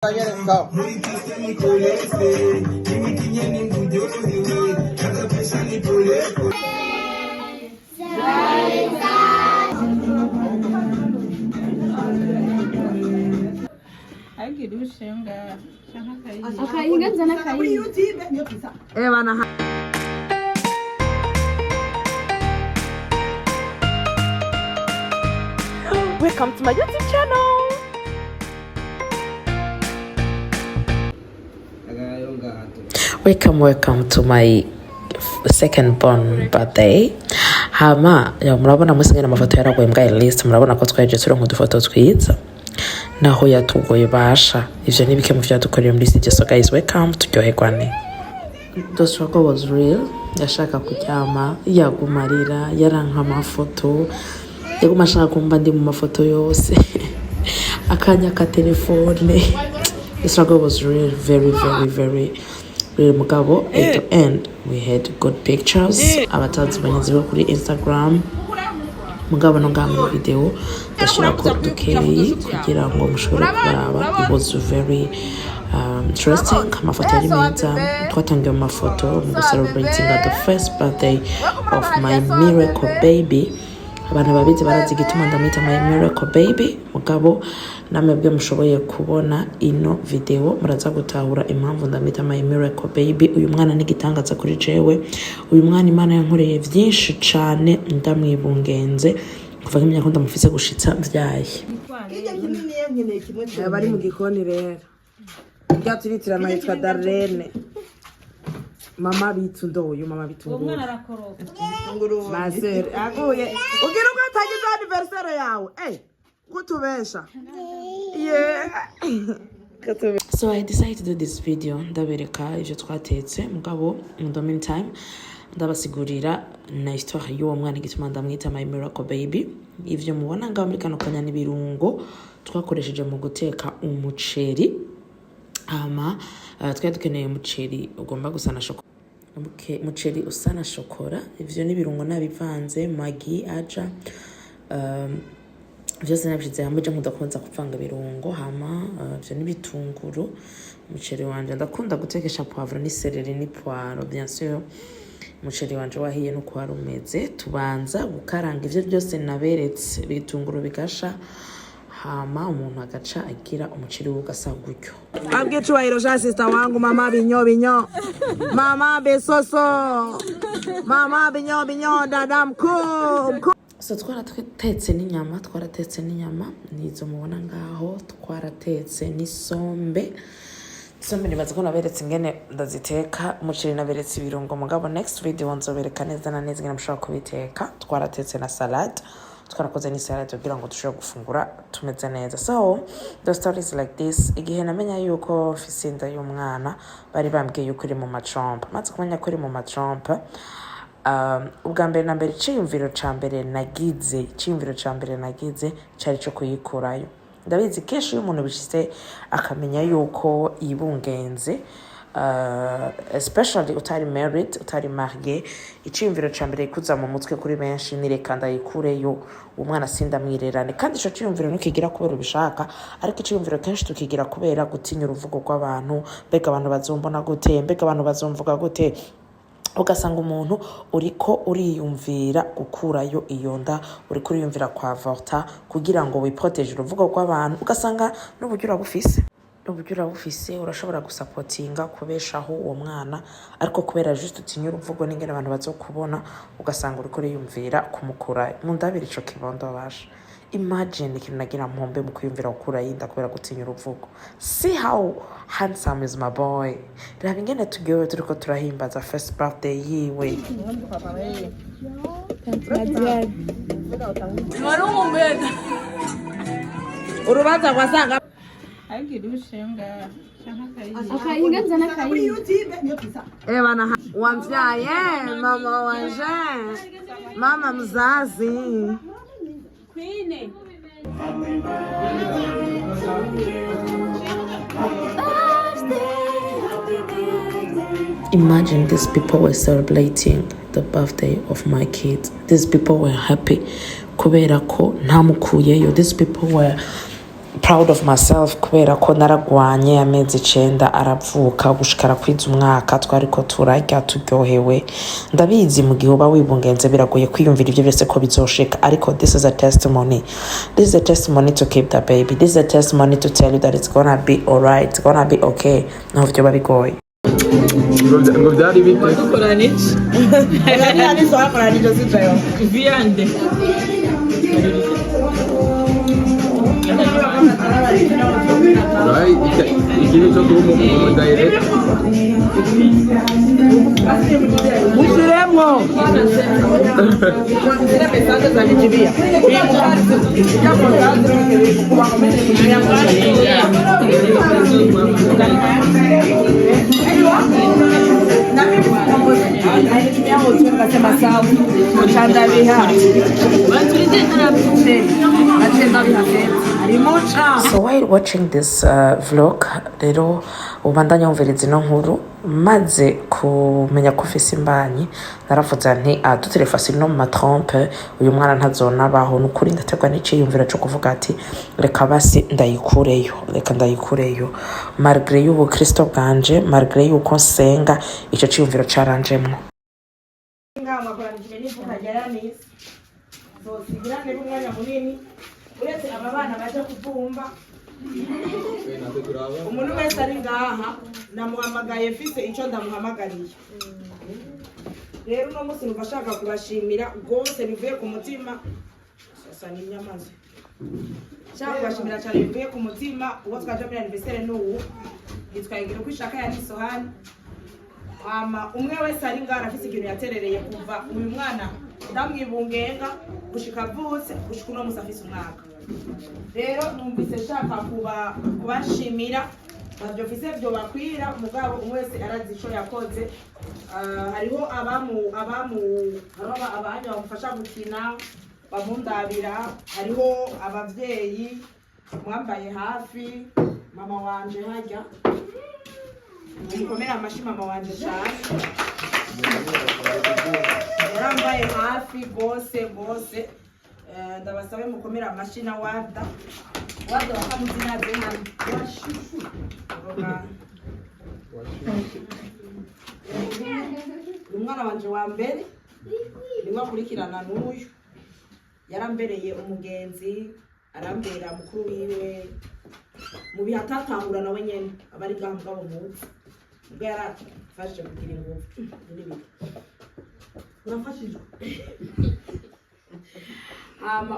Go. Welcome to my YouTube channel. Welcome to my second born birthday. Hama murabona musingana amafoto yaragoye mbwa list, murabona ko twaje turonka udufoto twiza naho yatugoye basha. Ivyo ni bike mu vyadukoreye muri studio. So guys, welcome, turyoherwane. The struggle was real. Yashaka kuryama, yagumarira, yaranka amafoto, yaguma ashaka kumba ndi mu mafoto yose akanya ka telefone. The struggle was real, very real mugabo. At the end we had good pictures. Abatanzi banyazi bo kuri Instagram mugabo no ngamba video ndashira ko dukeyi kugira ngo mushobore kuraba. It was very interesting. Amafoto yari meza, twatangiye amafoto mu celebrating the first birthday of my miracle baby. Abantu babizi barazi gituma ndamwita my miracle baby mugabo namwebwe mushoboye kubona ino video muraza gutahura impamvu ndamwita my miracle baby. Uyu mwana ni gitangaza kuri jewe. Uyu mwana Imana yankoreye byinshi cyane, ndamwibungenze kuva nk'imyaka ndamufise gushitsa byaye. Bari mu gikoni rero ryaturitirana yitwa Darlene. Mama bitu uyu mama bitunguru. Masere aguye ugira ngo atagize anniversary yawe gutubesha. So I decided to do this video ndabereka ivyo twatetse mugabo in the meantime ndabasigurira na histoire y'uwo mwana gituma ndamwita my miracle baby. Ivyo mubona ngaho muri kano kanya n'ibirungo twakoresheje mu guteka umuceri. Twari dukeneye umuceri ugomba gusa na shokora. Umuceri usa na shokora. Ivyo n'ibirungo nabivanze, magi, aja, vyose nabishize hamwe. Je mudakunza kuvanga ibirungo. Ivyo n'ibitunguru. Umuceri wanje ndakunda gutekesha poivre ni celery ni poiro. Bien sûr umuceri wanje wahiye no kwa rumeze. Tubanza gukaranga ivyo byose naberetse, bitunguru bigasha, umuntu agaca agira umuceri ugasa gutyo. Abge chuairo ja sister wangu mama binyo mama besoso mama binyo dada mko. So twaratetse n'inyama nizo mubona ngaho. Twaratetse n'isombe. Isombe nibaza ko naberetse ingene ndaziteka. Umuceri naberetse ibirungo mugabo next video nzobereka neza na neza ingene mushobora kubiteka. Twaratetse na salad. Twarakoze ni salad kugira ngo dushobore gufungura tumeze neza. So the story is like this. Igihe namenya yuko fisinda y'umwana bari bambwiye yuko iri mu macompa, maze kumenya ko iri mu macompa, ubwa mbere na mbere iciyumviro ca mbere nagize cari cyo kuyikurayo. Ndabizi kenshi iyo umuntu bishitse akamenya yuko yibungenze, especially utari married, utari marié, iciyumviro ca mbere ikuza mu mutwe kuri benshi nireka ndayikureyo umwana sindamwirerane. Kandi ico ciyumviro ntikigira kubera ubishaka, ariko iciyumviro kenshi tukigira kubera gutinya uruvugo rw'abantu. Mbega abantu bazombona gute, mbega abantu bazomvuga gute. Ugasanga umuntu uriko uriyumvira gukurayo iyo nda, uriko uriyumvira kwa avorta kugira ngo wiprotege uruvugo rw'abantu. Ugasanga n'uburyo urabufise urashobora gusapotinga kubeshaho uwo mwana, ariko kubera just utinya uruvugo n'ingene abantu bazokubona ugasanga uriko uriyumvira kumukura mu ndabiri. Ico kibondo basha, imagine ikintu nagira mpombe mu kwiyumvira gukura yinda kubera gutinya uruvugo. See how handsome is my boy. Raba ingene tugewe turiko turahimbaza first birthday yiwe. Urubanza kwasanga bana wamvyaye mama wanje, mama mzazi. Imagine these people were celebrating the birthday of my kids. These people were happy kubera ko ntamukuyeyo. These people were proud of myself kubera ko naragwanye amezi 9 aravuka gushikara kwiza umwaka twariko turarya turyohewe. Ndabizi mu gihe uba wibungenze biragoye kwiyumvira ivyo byose ko bizoshika, ariko this is a testimony. This is a testimony to keep the baby. This is a testimony to tell you that it's gonna be alright, it's gonna be okay. Naho vyoba bigoye. Ngo byari bite? Dukorana iki? Nani twakorana ivyo sivyo. Viande. Right, ikintu cyo kuba mu direct. Ushiremwo. Zile message za nijibia. So while watching this vlog, rero ubandanya wumviriza ino nkuru maze kumenya ko ufise imbanyi naravuze nti tutire facile no mu matrompe uyu mwana ntazonabaho nukuri ndategwa n'iciyumvira cyo kuvuga ati reka basi ndayikureyo malgré y'ubu Kristo bwanje, malgré y'uko nsenga ico ciyumviro caranjemwo. Ngama koranije n'ivuka ryaranise. So sigirane umwanya munini uretse aba bana baje kuvumba. Umuntu wese ari ngaha namuhamagaye mfise ico ndamuhamagariye. Rero uno munsi numva shaka kubashimira rwose bivuye ku mutima. Sasa ni nyamaze. Shaka kubashimira cyane bivuye ku mutima uwo twaje muri anniversaire n'ubu. Nitwayigira ko ishaka ya Nisohani. Umwe wese ari ngaha afise ikintu yaterereye kuva uyu mwana ndamwibungenga gushika avutse gushika uno munsi afise umwaka. Rero numvise shaka kubashimira navyo mfise byo bakwira mugabo umwese arazi ico yakoze. Hariho abanya bamufasha gukina bamundabira, hariho abavyeyi mwambaye hafi mama wanje hajya mukomera amashi mama wanje cyane yarambaye hafi bose ndabasabe mukomera amashi na wada bakamuzinaze hano umwana wanje wa mbere niwe akurikirana n'uyu yarambereye umugenzi arambera mukuru wiwe mu bihe atatahura nawe nyene abari ngaha mugabo munsi ubwo yarafashe kugira ingufu n'ibindi urafashijwe.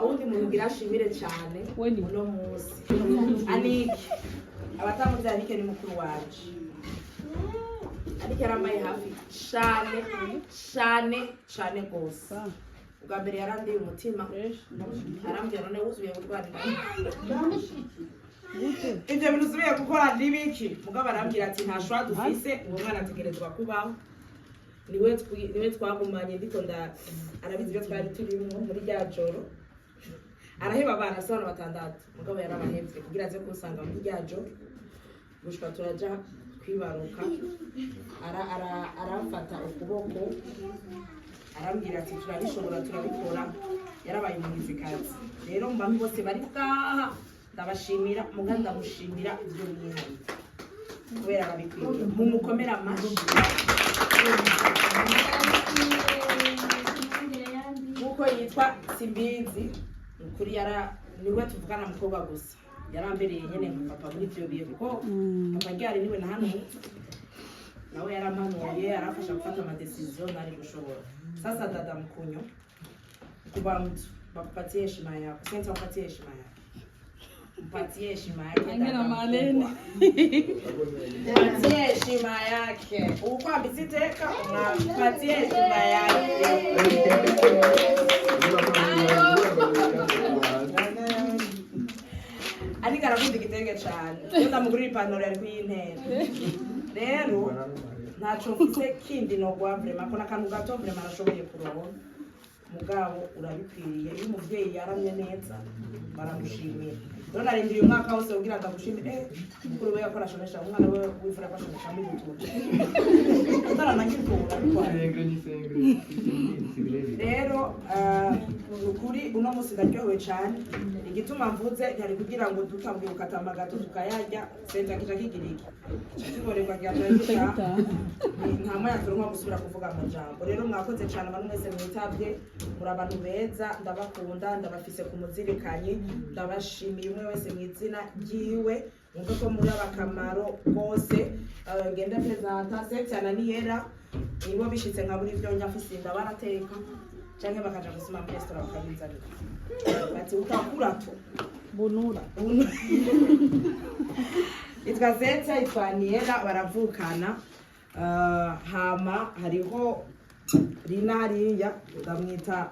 Undi muntu ngira ashimire cyane uno munsi Anike abatamuzi Anike ni mukuru wanje. Anike yarambaye hafi cyane gose. Ubwa mbere yarandiye umutima arambwira none wuzuye gutwarira ibyo bintu usubiye gukora n'ibiki mugabo arambwira ati nta shwa dufise uwo mwana ategerezwa kubaho. Niwe twagumanye ndiko arabizi ibyo twari turimo muri rya joro araheba abana asabana batandatu mugabo yarabahevye kugira aze kusanga muri rya joro gushika turaja kwibaruka arafata ukuboko arambwira ati turabishobora turabikora yarabaye umugizikazi. Rero mu bantu bose bari bwaha ndabashimira muga ndamushimira ibyo bintu kubera babikwiye mumukomera amashi uko yitwa Simbizi ukuri niwe tuvugana mukobwa gusa yarambereye nyene papa muri byo biye kuko papa ryari niwe na hano nawe yarampanuye arafasha gufata ama decision nari gushobora. Sasa dada mkunyo kuba mtu bakupatie heshima yako, sasa upatie heshima yako, mpatie heshima yake Angela Malene mpatie heshima yake uko ambisiteka unapatie heshima yake. Ariko aravuze igitenge cyane ndamugurira ipantaro yari kuyintera. Rero ntaco mfite kindi no gwa vraiment ko nakantu gato vraiment arashoboye kuronka mugabo urabikwiriye iyo umuvyeyi yaramye neza baramushimira. rero narindiriye umwaka wose kugira ngo agushimire mukuru we yakora shonesha umwana we wifura kwashonesha muri YouTube ataranagikura rero ukuri uno musi ndaryohewe cyane igituma mvuze ntari kugira ngo dutambire ukatama gato tukayarya senta kica kigiriki kiborerwa cyane nta moya turonka gusubira kuvuga amajambo rero mwakoze cyane abantu mwese mwitabye muri abantu beza ndabakunda ndabafise ku muzirikanye ndabashimiye umwe wese mu izina ryiwe nkuko ko muri abakamaro bose genda presenta section niyera nibo bishitse nka buri byo nyafusinda barateka canke bakaja gusoma muri restaurant bakabinzanira bati utakura to bunura itwazetsa itwaniyera baravukana hama hariho rinariya ndamwita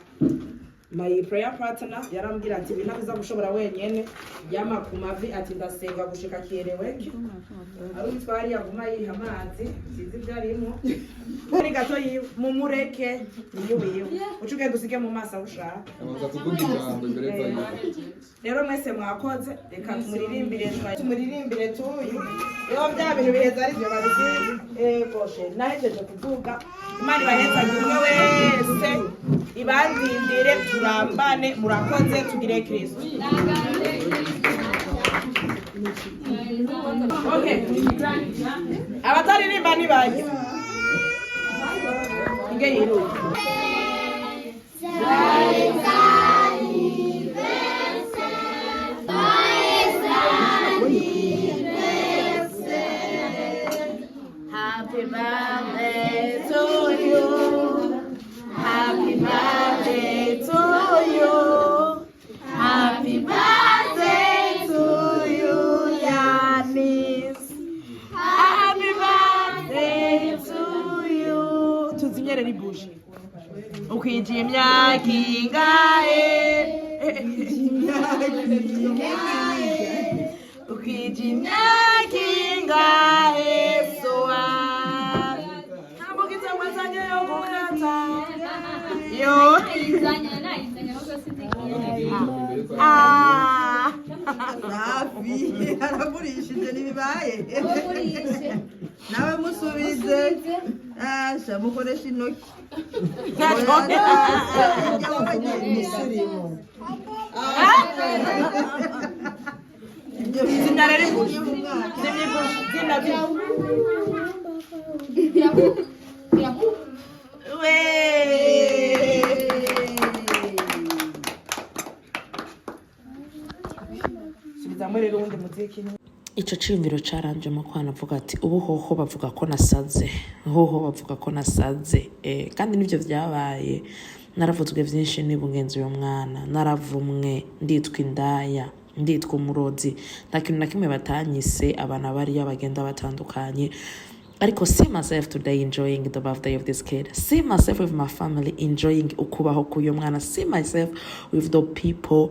my prayer partner yarambwira ati bina biza gushobora wenyene yama ku mavi ati ndasenga gushika kiereweke ari twari yaguma yiha amazi sizi byarimo ari gato mumureke niyo ucuke gusige mu masa ushaka rero mwese mwakoze reka tumuririmbire tuyu yo bya bintu biheza ari byo babisi koshe nahejeje kuvuga imana baheza kimwe wese ibandindire turambane murakoze tugire Kristo. Okay. Abataririmba ni baje. Inge yiru. Happy birthday to you. Happy birthday to you. Happy birthday to you, Yanis. Happy birthday to you. Tuzinyere ni bushi. Ukiji imyaka ingahe? Ukiji imyaka ingahe? Soa. Nabugize mwazanye yo gukata. Yo. Safi, aragurishije nibibaye. Nawe musubize. Asha mukoresha intoki. Izina riri bushi. Zimye bushi. Zina Ico ciyumviro caranjemo ko hanavuga ati ubu hoho bavuga ko nasaze hoho bavuga ko nasaze kandi nivyo vyabaye naravuzwe vyinshi nibungenzi uyo mwana naravumwe nditwa indaya nditwa umurozi nta kintu na kimwe batanyise abana bari bagenda batandukanye ariko see myself today enjoying the birthday of this kid, see myself with my family enjoying ukubaho kuyo mwana, see myself with the people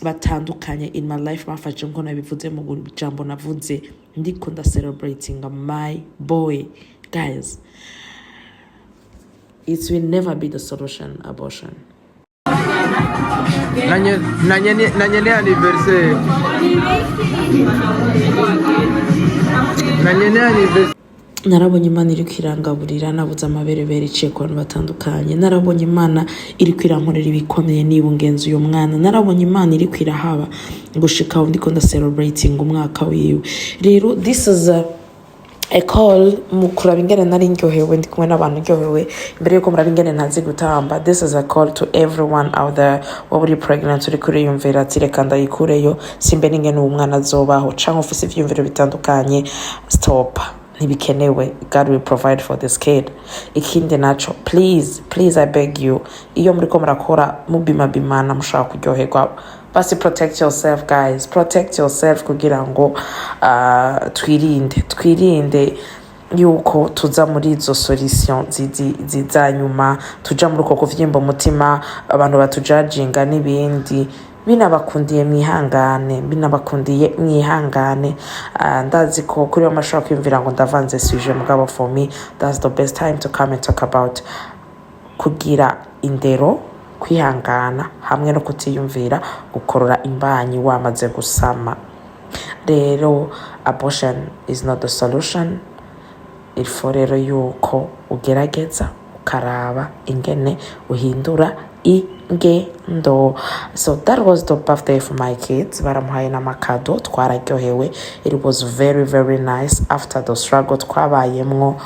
batandukanye in my life bafashe ngo nabivuze mu jambo navuze ndiko nda celebrating my boy. Guys, it will never be the solution, abortion. Nanye ni anniversaire. Nanye ni anniversaire. Narabonye Imana iri kwirangaburira nabuze amaberebere iciye ku bantu batandukanye. Narabonye Imana iri kwirankorera ibikomeye nibungenzi uyu mwana. Narabonye Imana iri kwirahaba gushika ndiko nda celebrating umwaka wiwe. Rero this is a call mukuraba ingene nari ndyohewe ndi kumwe n'abantu ndyohewe imbere yuko muraba ingene ntazi gutamba. This is a call to everyone out there waburi pregnant uri kuri yumvira ati reka ndayikureyo simbe n'ingene uwo mwana azobaho canke ufise ivyumviro bitandukanye. Stop, ntibikenewe. God will provide for this kid. Ikindi naco, please I beg you, iyo muriko murakora mubimana mushaka kuryoherwa, basi protect yourself guys, protect yourself kugira ngo twirinde yuko tuza muri izo solution zizanyuma, tuja muri uko kuvyimba umutima abantu batujudginga n'ibindi. Binabakundiye mwihangane ndazi ko kuri amashaka kwimvira ngo ndavanze suje mugabo for me that's the best time to come and talk about kugira indero kwihangana hamwe no kutiyumvira gukorora imbanyi wamaze gusama. Rero abortion is not the solution. Ilfo rero yuko ugerageza ukaraba ingene uhindura ingendo. So that was the birthday for my kids. Baramuhaye n'amakado, twararyohewe. It was very very nice after the struggle twabayemwo.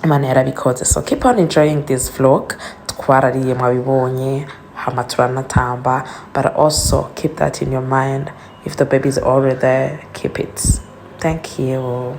Imana yarabikoze. So keep on enjoying this vlog. Twarariye mwabibonye, hama turanatamba, but also keep that in your mind. If the baby is already there, keep it. Thank you.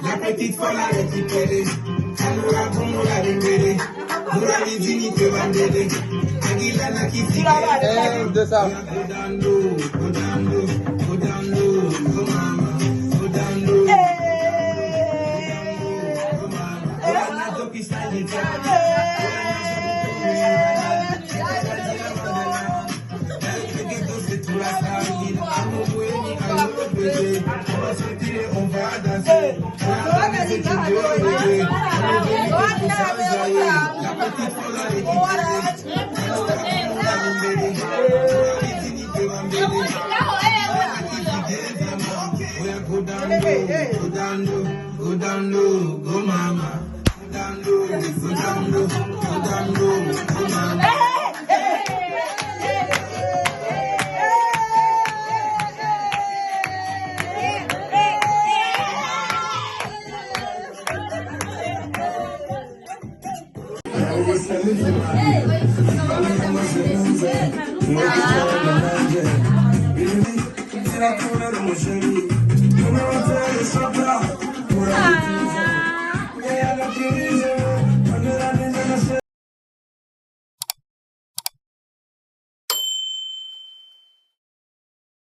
La petite folle a récupéré. Allora como la vendere. Mura ni zini te vandere. Aguila na kiti. De ça. Go down low, go down low, go down low, go mama, go down low. Go mama. Ora na topi style ni on va danser. Go down low, go mama. Go down low, go down low, go down low, go mama. Hey!